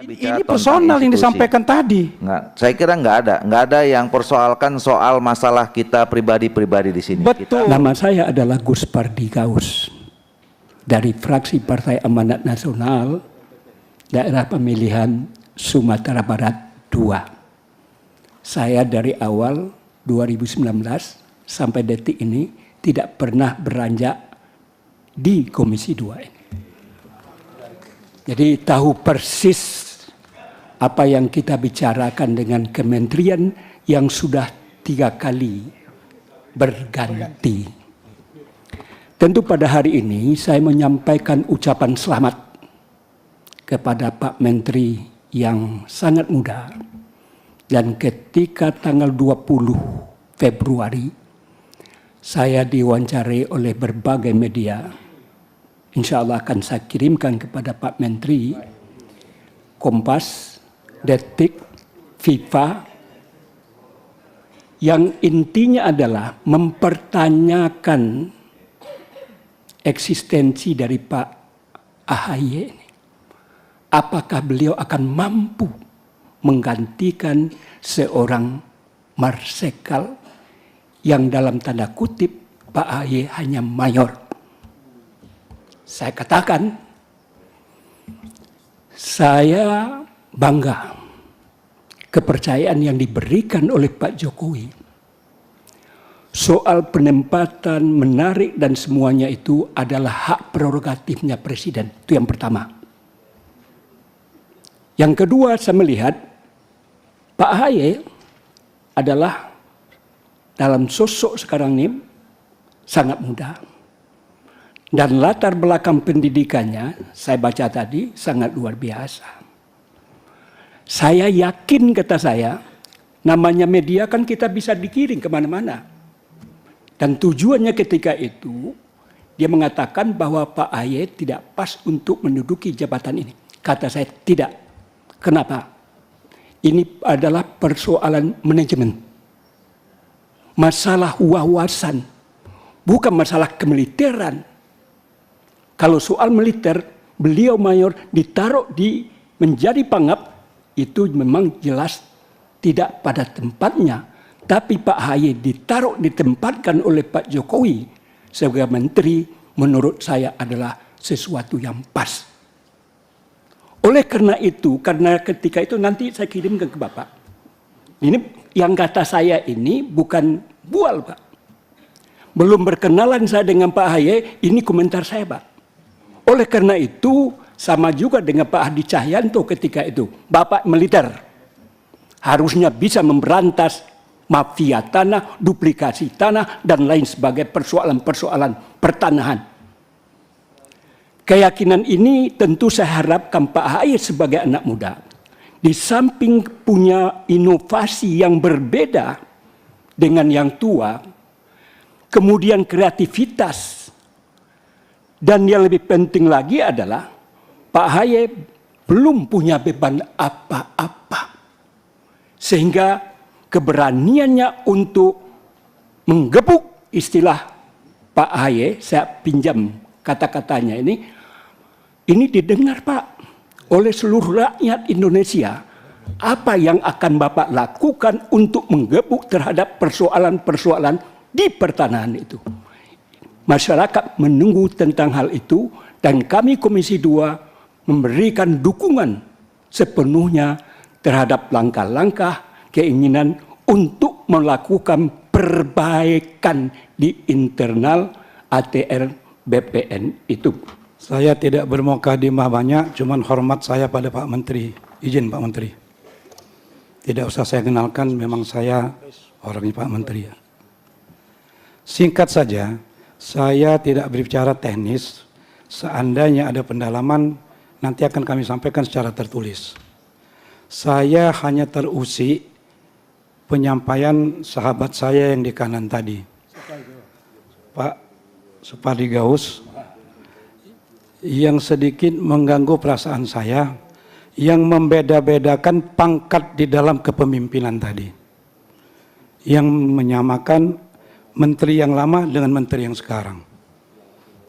Ini personal yang disampaikan tadi. Nggak, saya kira nggak ada yang persoalkan soal masalah kita pribadi-pribadi di sini. Betul. Nama saya adalah Gus Pardi Gaus dari fraksi Partai Amanat Nasional daerah pemilihan Sumatera Barat 2. Saya dari awal 2019 sampai detik ini tidak pernah beranjak di Komisi 2 ini. Jadi tahu persis apa yang kita bicarakan dengan kementerian yang sudah 3 kali berganti. Tentu pada hari ini saya menyampaikan ucapan selamat kepada Pak Menteri yang sangat muda. Dan ketika tanggal 20 Februari saya diwawancari oleh berbagai media, insya Allah akan saya kirimkan kepada Pak Menteri, Kompas, Detik, FIFA, yang intinya adalah mempertanyakan eksistensi dari Pak AHY ini. Apakah beliau akan mampu menggantikan seorang marsekal yang dalam tanda kutip Pak AHY hanya mayor. Saya katakan, saya bangga kepercayaan yang diberikan oleh Pak Jokowi. Soal penempatan, menarik dan semuanya itu adalah hak prerogatifnya Presiden. Itu yang pertama. Yang kedua, saya melihat Pak AHY adalah dalam sosok sekarang ini sangat muda. Dan latar belakang pendidikannya, saya baca tadi, sangat luar biasa. Saya yakin, kata saya, namanya media kan kita bisa dikirim kemana-mana. Dan tujuannya ketika itu, dia mengatakan bahwa Pak AHY tidak pas untuk menduduki jabatan ini. Kata saya, tidak. Kenapa? Ini adalah persoalan manajemen. Masalah wawasan, bukan masalah kemiliteran. Kalau soal militer, beliau mayor ditaruh di menjadi pangap, itu memang jelas tidak pada tempatnya. Tapi Pak AHY ditempatkan oleh Pak Jokowi sebagai menteri, menurut saya adalah sesuatu yang pas. Oleh karena itu, karena ketika itu nanti saya kirimkan ke Bapak. Ini yang kata saya ini bukan bual, Pak. Belum berkenalan saya dengan Pak AHY, ini komentar saya, Pak. Oleh karena itu, sama juga dengan Pak Hadi Cahyanto ketika itu. Bapak militer harusnya bisa memberantas mafia tanah, duplikasi tanah, dan lain sebagai persoalan-persoalan pertanahan. Keyakinan ini tentu saya harapkan Pak AHY sebagai anak muda, di samping punya inovasi yang berbeda dengan yang tua, kemudian kreativitas, dan yang lebih penting lagi adalah Pak AHY belum punya beban apa-apa. Sehingga keberaniannya untuk menggebuk, istilah Pak AHY, saya pinjam kata-katanya ini didengar Pak oleh seluruh rakyat Indonesia. Apa yang akan Bapak lakukan untuk menggebuk terhadap persoalan-persoalan di pertanahan itu. Masyarakat menunggu tentang hal itu, dan kami Komisi 2 memberikan dukungan sepenuhnya terhadap langkah-langkah keinginan untuk melakukan perbaikan di internal ATR BPN itu. Saya tidak bermukadimah banyak, cuman hormat saya pada Pak Menteri. Izin Pak Menteri. Tidak usah saya kenalkan, memang saya orangnya Pak Menteri. Singkat saja, saya tidak berbicara teknis. Seandainya ada pendalaman, nanti akan kami sampaikan secara tertulis. Saya hanya terusik penyampaian sahabat saya yang di kanan tadi, Pak Supardi Gaus, yang sedikit mengganggu perasaan saya, yang membeda-bedakan pangkat di dalam kepemimpinan tadi, yang menyamakan menteri yang lama dengan menteri yang sekarang.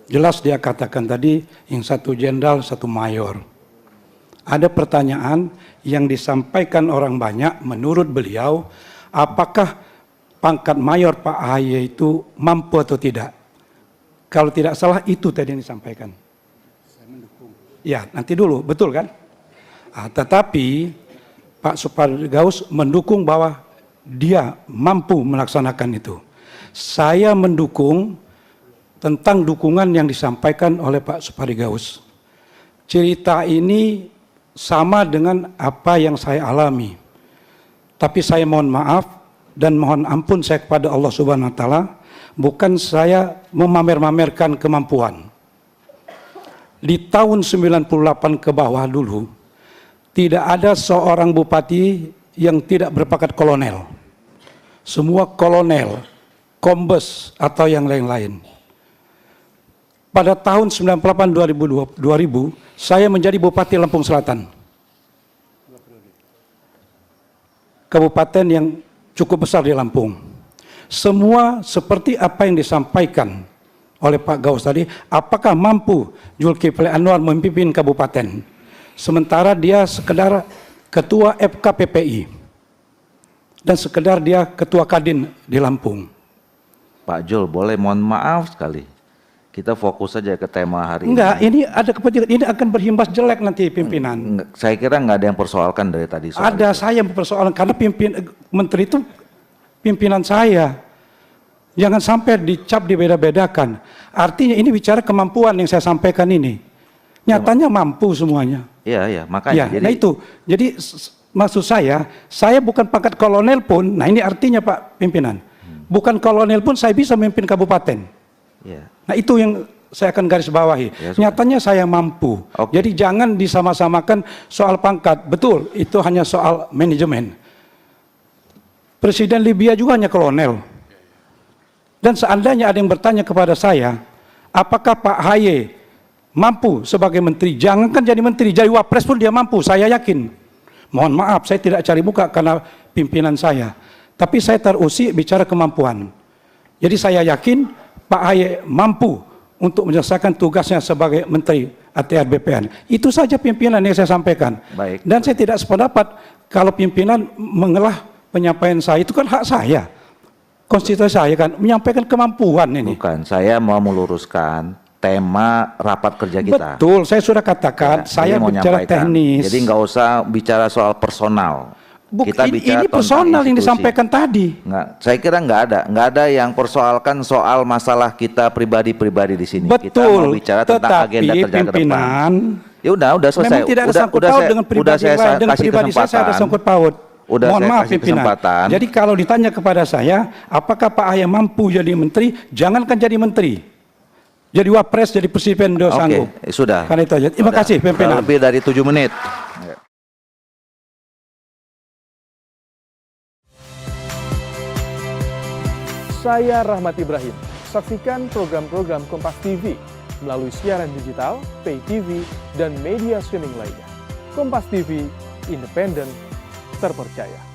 Jelas dia katakan tadi, yang satu jenderal, satu mayor. ada pertanyaan yang disampaikan orang banyak menurut beliau, apakah pangkat mayor Pak AHY itu mampu atau tidak? Kalau tidak salah itu tadi yang disampaikan. Saya mendukung. Ya, nanti dulu, betul kan? Tetapi Pak Supari Gaus mendukung bahwa dia mampu melaksanakan itu. Saya mendukung tentang dukungan yang disampaikan oleh Pak Supari Gaus. Cerita ini sama dengan apa yang saya alami. Tapi saya mohon maaf dan mohon ampun saya kepada Allah Subhanahu wa taala, bukan saya memamer-mamerkan kemampuan. Di tahun 98 ke bawah dulu, tidak ada seorang bupati yang tidak berpangkat kolonel. Semua kolonel, kombes atau yang lain-lain. Pada tahun 98 2000 saya menjadi Bupati Lampung Selatan. Kabupaten yang cukup besar di Lampung. Semua seperti apa yang disampaikan oleh Pak Gaus tadi, apakah mampu Zulkifli Anwar memimpin kabupaten? Sementara dia sekedar ketua FKPPI dan sekedar dia ketua Kadin di Lampung. Pak Jul, boleh mohon maaf sekali. Kita fokus saja ke tema hari Enggak, ini. ini ada kepentingan, ini akan berhimbas jelek nanti pimpinan. Saya kira nggak ada yang persoalkan dari tadi. Ada, saya yang persoalan karena menteri itu pimpinan saya. Jangan sampai dicap dibeda-bedakan. Artinya ini bicara kemampuan yang saya sampaikan ini. Nyatanya mampu semuanya. Iya, iya, makanya. Ya, nah itu. Jadi maksud saya bukan pangkat kolonel pun, nah ini artinya Pak pimpinan. Bukan kolonel pun saya bisa memimpin kabupaten. Ya. Nah itu yang saya akan garis bawahi. Ya, nyatanya saya mampu. Oke. Jadi jangan disama-samakan soal pangkat. Betul, itu hanya soal manajemen. Presiden Libya juga hanya kolonel. Dan seandainya ada yang bertanya kepada saya, apakah Pak AHY mampu sebagai menteri? Jangankan jadi menteri, jadi wapres pun dia mampu, saya yakin. Mohon maaf, saya tidak cari muka karena pimpinan saya. Tapi saya terusik bicara kemampuan. Jadi saya yakin Pak AHY mampu untuk menyelesaikan tugasnya sebagai Menteri ATR BPN. Itu saja pimpinan yang saya sampaikan. Baik. Dan saya tidak sependapat kalau pimpinan mengelah penyampaian saya. Itu kan hak saya. Konstitusi saya kan menyampaikan kemampuan ini. Bukan, saya mau meluruskan tema rapat kerja kita. Betul, saya sudah katakan, Ya, saya mau bicara nyampaikan. teknis. Jadi nggak usah bicara soal personal. Kita bicara ini personal yang institusi. disampaikan tadi. Nggak, saya kira nggak ada yang persoalkan soal masalah kita pribadi-pribadi di sini. Betul, kita mau bicara tentang agenda kerja ke depan. pimpinan Ya udah selesai. memang tidak ada sangkut paut dengan pribadi lain, dengan pribadi saya ada sangkut paut. Mohon maaf pimpinan. Jadi kalau ditanya kepada saya, apakah Pak AHY mampu jadi menteri? Jangankan jadi menteri, jadi wapres, jadi presiden do sanggup. Oke, sudah. Karena itu aja. Terima kasih pimpinan. Lebih dari 7 menit. Saya Rahmat Ibrahim. Saksikan program-program Kompas TV melalui siaran digital, pay TV, dan media streaming lainnya. Kompas TV, independen, terpercaya.